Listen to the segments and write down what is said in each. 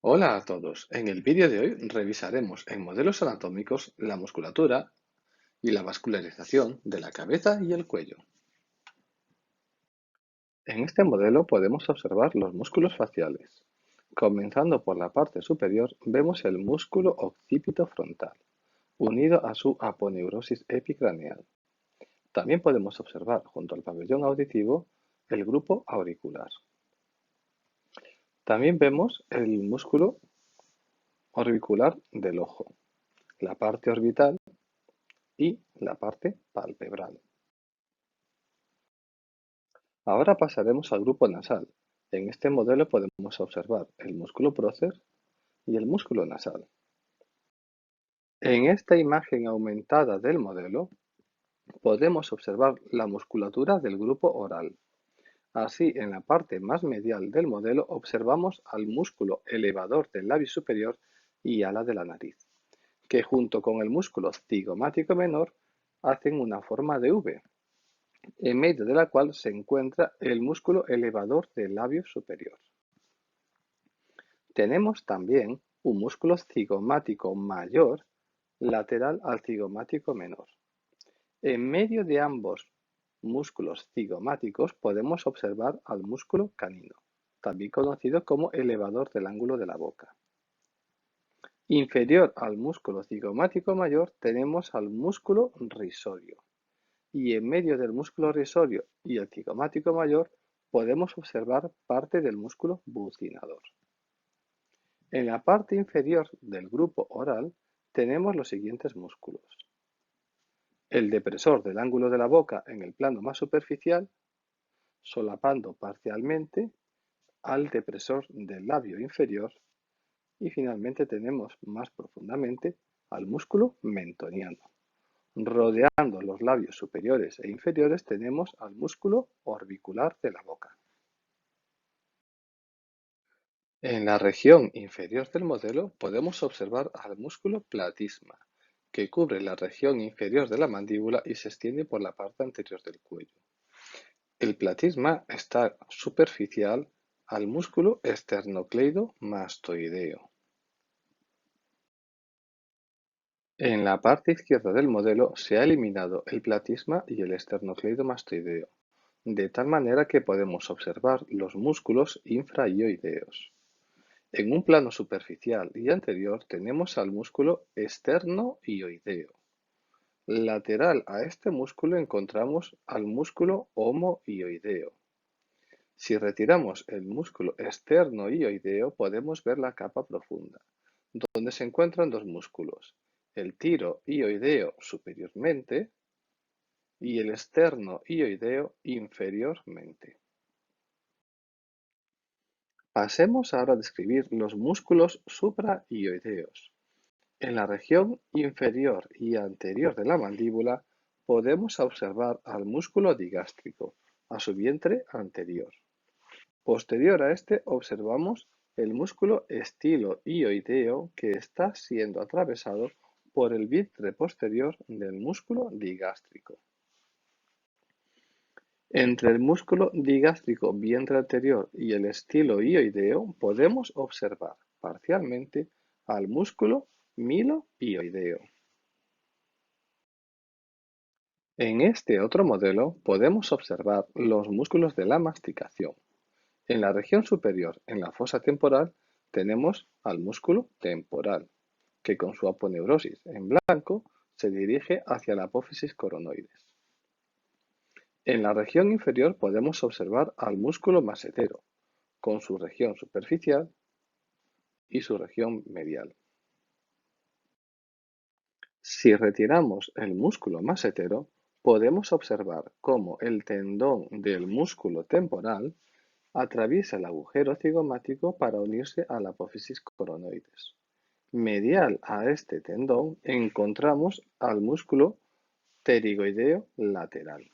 Hola a todos. En el vídeo de hoy revisaremos en modelos anatómicos la musculatura y la vascularización de la cabeza y el cuello. En este modelo podemos observar los músculos faciales. Comenzando por la parte superior, vemos el músculo occipito frontal, unido a su aponeurosis epicraneal. También podemos observar junto al pabellón auditivo el grupo auricular. También vemos el músculo orbicular del ojo, la parte orbital y la parte palpebral. Ahora pasaremos al grupo nasal. En este modelo podemos observar el músculo prócer y el músculo nasal. En esta imagen aumentada del modelo podemos observar la musculatura del grupo oral. Así, en la parte más medial del modelo observamos al músculo elevador del labio superior y ala de la nariz, que junto con el músculo cigomático menor hacen una forma de V, en medio de la cual se encuentra el músculo elevador del labio superior. Tenemos también un músculo cigomático mayor lateral al cigomático menor. En medio de ambos músculos cigomáticos podemos observar al músculo canino, también conocido como elevador del ángulo de la boca. Inferior al músculo cigomático mayor tenemos al músculo risorio. Y en medio del músculo risorio y el cigomático mayor podemos observar parte del músculo bucinador. En la parte inferior del grupo oral tenemos los siguientes músculos. El depresor del ángulo de la boca en el plano más superficial, solapando parcialmente al depresor del labio inferior, y finalmente tenemos más profundamente al músculo mentoniano. Rodeando los labios superiores e inferiores tenemos al músculo orbicular de la boca. En la región inferior del modelo podemos observar al músculo platisma, que cubre la región inferior de la mandíbula y se extiende por la parte anterior del cuello. El platisma está superficial al músculo esternocleidomastoideo. En la parte izquierda del modelo se ha eliminado el platisma y el esternocleidomastoideo, de tal manera que podemos observar los músculos infrahioideos. En un plano superficial y anterior tenemos al músculo esternohioideo. Lateral a este músculo encontramos al músculo homohioideo. Si retiramos el músculo esternohioideo podemos ver la capa profunda, donde se encuentran dos músculos, el tirohioideo superiormente y el esternohioideo inferiormente. Pasemos ahora a describir los músculos suprahioideos. En la región inferior y anterior de la mandíbula podemos observar al músculo digástrico, a su vientre anterior. Posterior a este observamos el músculo estilohioideo que está siendo atravesado por el vientre posterior del músculo digástrico. Entre el músculo digástrico vientre anterior y el estilohioideo podemos observar parcialmente al músculo milohioideo. En este otro modelo podemos observar los músculos de la masticación. En la región superior, en la fosa temporal, tenemos al músculo temporal, que con su aponeurosis en blanco se dirige hacia la apófisis coronoides. En la región inferior podemos observar al músculo masetero, con su región superficial y su región medial. Si retiramos el músculo masetero, podemos observar cómo el tendón del músculo temporal atraviesa el agujero cigomático para unirse a la apófisis coronoides. Medial a este tendón encontramos al músculo pterigoideo lateral.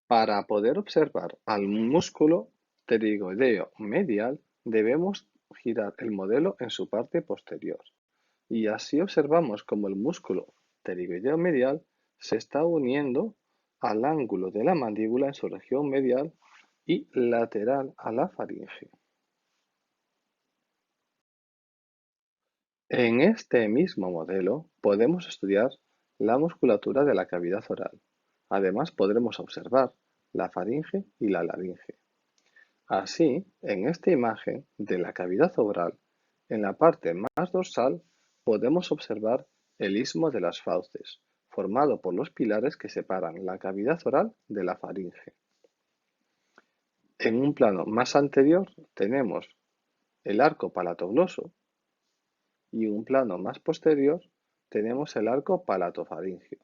Para poder observar al músculo pterigoideo medial, debemos girar el modelo en su parte posterior. Y así observamos cómo el músculo pterigoideo medial se está uniendo al ángulo de la mandíbula en su región medial y lateral a la faringe. En este mismo modelo podemos estudiar la musculatura de la cavidad oral. Además podremos observar la faringe y la laringe. Así, en esta imagen de la cavidad oral, en la parte más dorsal podemos observar el istmo de las fauces, formado por los pilares que separan la cavidad oral de la faringe. En un plano más anterior tenemos el arco palatogloso y en un plano más posterior tenemos el arco palatofaringeo.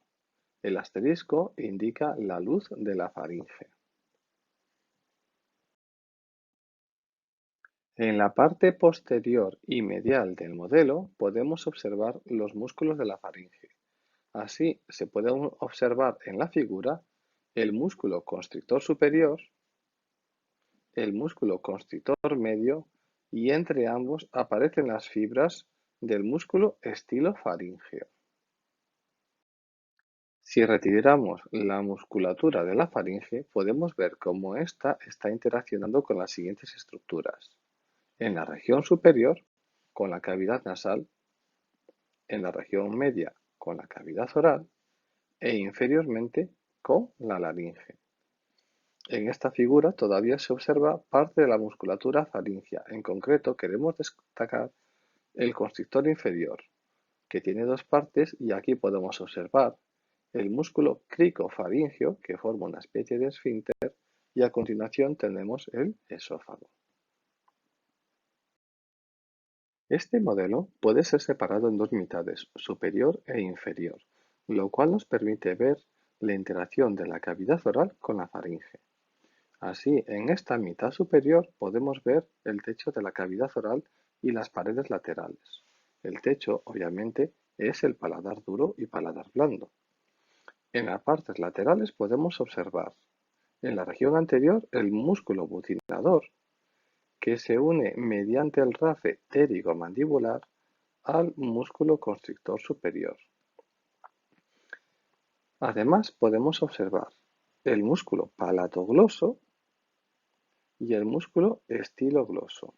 El asterisco indica la luz de la faringe. En la parte posterior y medial del modelo podemos observar los músculos de la faringe. Así se puede observar en la figura el músculo constrictor superior, el músculo constrictor medio y entre ambos aparecen las fibras del músculo estilofaríngeo. Si retiramos la musculatura de la faringe, podemos ver cómo ésta está interaccionando con las siguientes estructuras. En la región superior, con la cavidad nasal, en la región media, con la cavidad oral e inferiormente con la laringe. En esta figura todavía se observa parte de la musculatura faríngea. En concreto, queremos destacar el constrictor inferior, que tiene dos partes y aquí podemos observar el músculo cricofaríngeo, que forma una especie de esfínter, y a continuación tenemos el esófago. Este modelo puede ser separado en dos mitades, superior e inferior, lo cual nos permite ver la interacción de la cavidad oral con la faringe. Así, en esta mitad superior podemos ver el techo de la cavidad oral y las paredes laterales. El techo, obviamente, es el paladar duro y paladar blando. En las partes laterales podemos observar, en la región anterior, el músculo bucinador, que se une mediante el rafe pterigomandibular al músculo constrictor superior. Además, podemos observar el músculo palatogloso y el músculo estilogloso.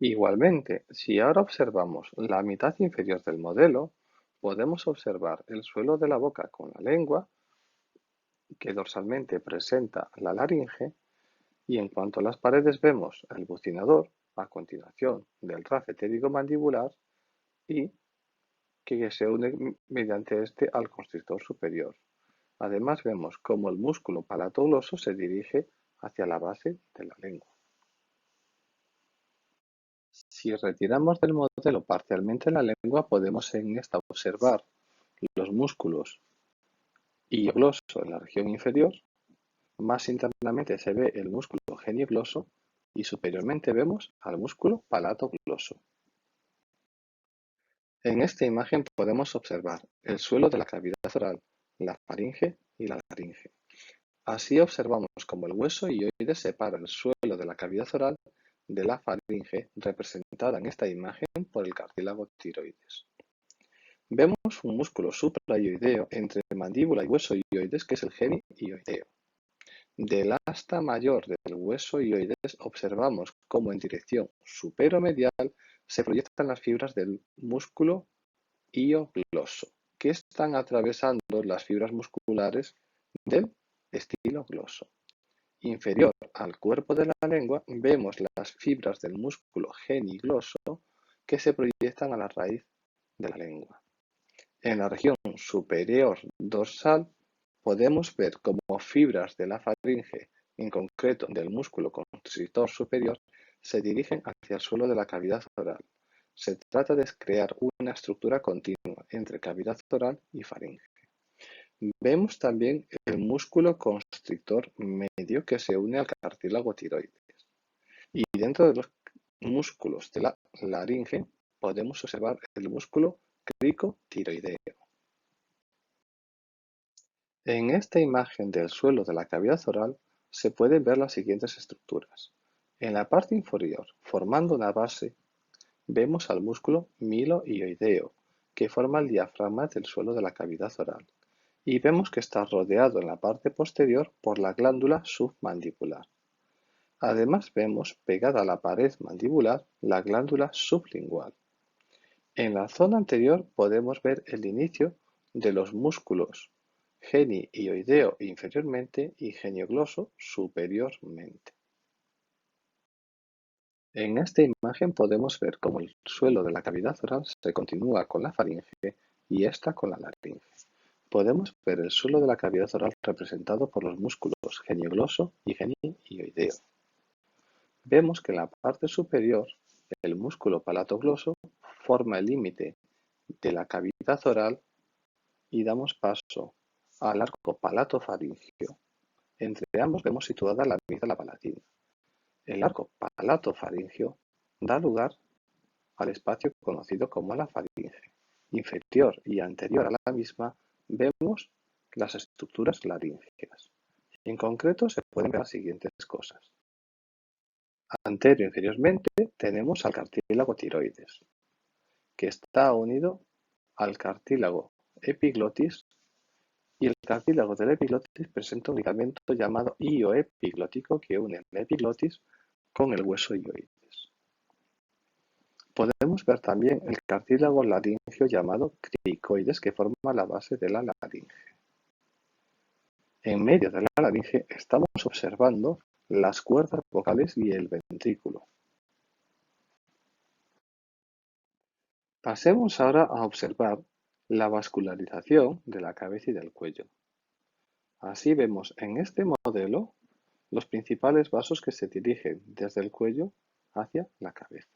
Igualmente, si ahora observamos la mitad inferior del modelo, podemos observar el suelo de la boca con la lengua, que dorsalmente presenta la laringe, y en cuanto a las paredes vemos el bucinador, a continuación del rafe pterigomandibular, y que se une mediante este al constrictor superior. Además vemos cómo el músculo palatogloso se dirige hacia la base de la lengua. Si retiramos del modelo parcialmente la lengua, podemos en esta observar los músculos iliogloso en la región inferior, más internamente se ve el músculo genioglosso y superiormente vemos al músculo palatogloso. En esta imagen podemos observar el suelo de la cavidad oral, la faringe y la laringe. Así observamos cómo el hueso hioides separa el suelo de la cavidad oral de la faringe, representada en esta imagen por el cartílago tiroides. Vemos un músculo suprahioideo entre mandíbula y hueso hioides, que es el genioideo. Del asta mayor del hueso hioides observamos cómo en dirección superomedial se proyectan las fibras del músculo hiogloso, que están atravesando las fibras musculares del estilogloso. Inferior al cuerpo de la lengua vemos las fibras del músculo genigloso que se proyectan a la raíz de la lengua. En la región superior dorsal podemos ver cómo fibras de la faringe, en concreto del músculo constrictor superior, se dirigen hacia el suelo de la cavidad oral. Se trata de crear una estructura continua entre cavidad oral y faringe. Vemos también el músculo constrictor medio que se une al cartílago tiroides. Y dentro de los músculos de la laringe podemos observar el músculo cricotiroideo. En esta imagen del suelo de la cavidad oral se pueden ver las siguientes estructuras. En la parte inferior, formando una base, vemos al músculo milohioideo, que forma el diafragma del suelo de la cavidad oral, y vemos que está rodeado en la parte posterior por la glándula submandibular. Además vemos pegada a la pared mandibular la glándula sublingual. En la zona anterior podemos ver el inicio de los músculos genioideo inferiormente y geniogloso superiormente. En esta imagen podemos ver cómo el suelo de la cavidad oral se continúa con la faringe y esta con la laringe. Podemos ver el suelo de la cavidad oral representado por los músculos geniogloso y genioideo. Vemos que en la parte superior el músculo palatogloso forma el límite de la cavidad oral y damos paso al arco palatofaringeo. Entre ambos vemos situada la amígdala palatina. El arco palatofaringeo da lugar al espacio conocido como la faringe. Inferior y anterior a la misma vemos las estructuras laríngeas. En concreto se pueden ver las siguientes cosas. Anterior e inferiormente tenemos al cartílago tiroides, que está unido al cartílago epiglotis, y el cartílago del epiglotis presenta un ligamento llamado hilo epiglótico que une el epiglotis con el hueso hioides. Podemos ver también el cartílago laríngeo llamado cricoides que forma la base de la laringe. En medio de la laringe estamos observando las cuerdas vocales y el ventrículo. Pasemos ahora a observar la vascularización de la cabeza y del cuello. Así vemos en este modelo los principales vasos que se dirigen desde el cuello hacia la cabeza.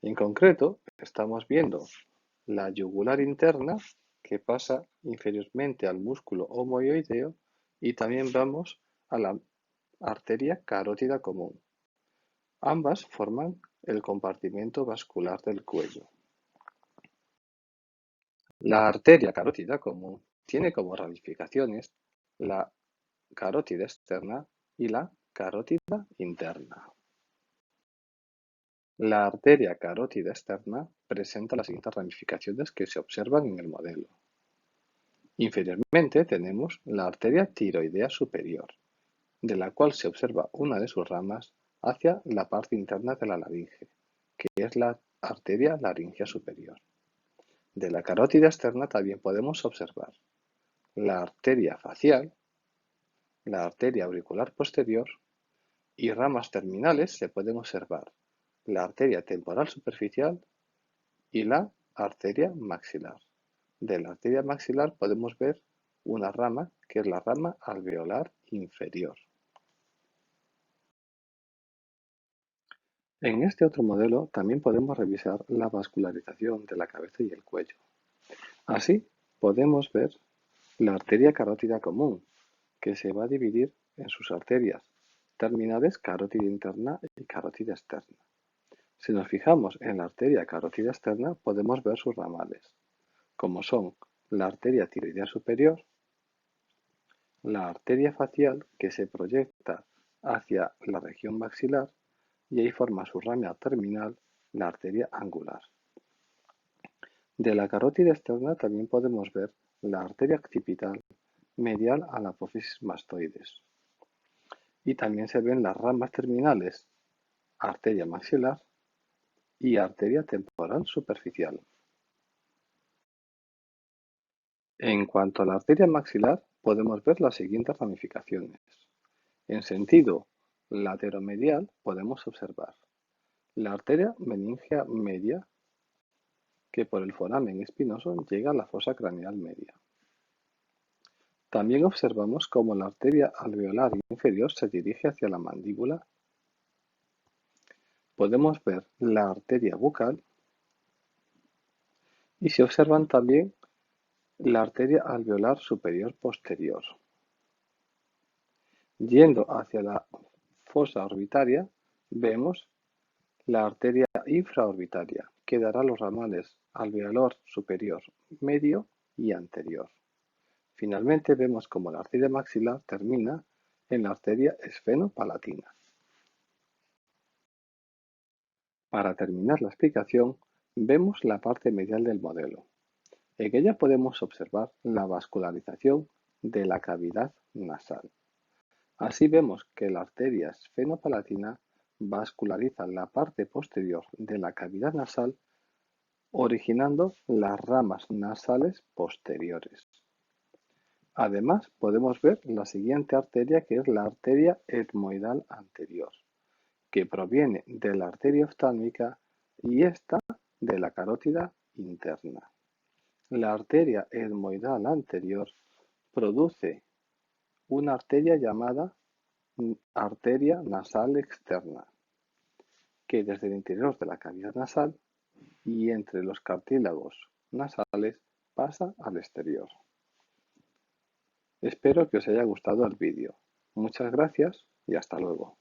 En concreto, estamos viendo la yugular interna que pasa inferiormente al músculo omoioideo y también vamos a la arteria carótida común. Ambas forman el compartimento vascular del cuello. La arteria carótida común tiene como ramificaciones la carótida externa y la carótida interna. La arteria carótida externa presenta las siguientes ramificaciones que se observan en el modelo. Inferiormente tenemos la arteria tiroidea superior, de la cual se observa una de sus ramas hacia la parte interna de la laringe, que es la arteria laringea superior. De la carótida externa también podemos observar la arteria facial, la arteria auricular posterior y ramas terminales se pueden observar la arteria temporal superficial y la arteria maxilar. De la arteria maxilar podemos ver una rama que es la rama alveolar inferior. En este otro modelo también podemos revisar la vascularización de la cabeza y el cuello. Así podemos ver la arteria carótida común, que se va a dividir en sus arterias terminales carótida interna y carótida externa. Si nos fijamos en la arteria carótida externa podemos ver sus ramales, como son la arteria tiroidea superior, la arteria facial que se proyecta hacia la región maxilar y ahí forma su rama terminal la arteria angular. De la carótida externa también podemos ver la arteria occipital medial a la apófisis mastoides. Y también se ven las ramas terminales, arteria maxilar y arteria temporal superficial. En cuanto a la arteria maxilar, podemos ver las siguientes ramificaciones. En sentido lateromedial podemos observar la arteria meningea media, que por el foramen espinoso llega a la fosa craneal media. También observamos cómo la arteria alveolar inferior se dirige hacia la mandíbula. Podemos ver la arteria bucal y se observan también la arteria alveolar superior posterior. Yendo hacia la fosa orbitaria, vemos la arteria infraorbitaria, que dará los ramales alveolar superior, medio y anterior. Finalmente vemos cómo la arteria maxilar termina en la arteria esfenopalatina. Para terminar la explicación, vemos la parte medial del modelo. En ella podemos observar la vascularización de la cavidad nasal. Así vemos que la arteria esfenopalatina vasculariza la parte posterior de la cavidad nasal, originando las ramas nasales posteriores. Además, podemos ver la siguiente arteria, que es la arteria etmoidal anterior, que proviene de la arteria oftálmica y esta de la carótida interna. La arteria etmoidal anterior produce una arteria llamada arteria nasal externa, que desde el interior de la cavidad nasal y entre los cartílagos nasales pasa al exterior. Espero que os haya gustado el vídeo. Muchas gracias y hasta luego.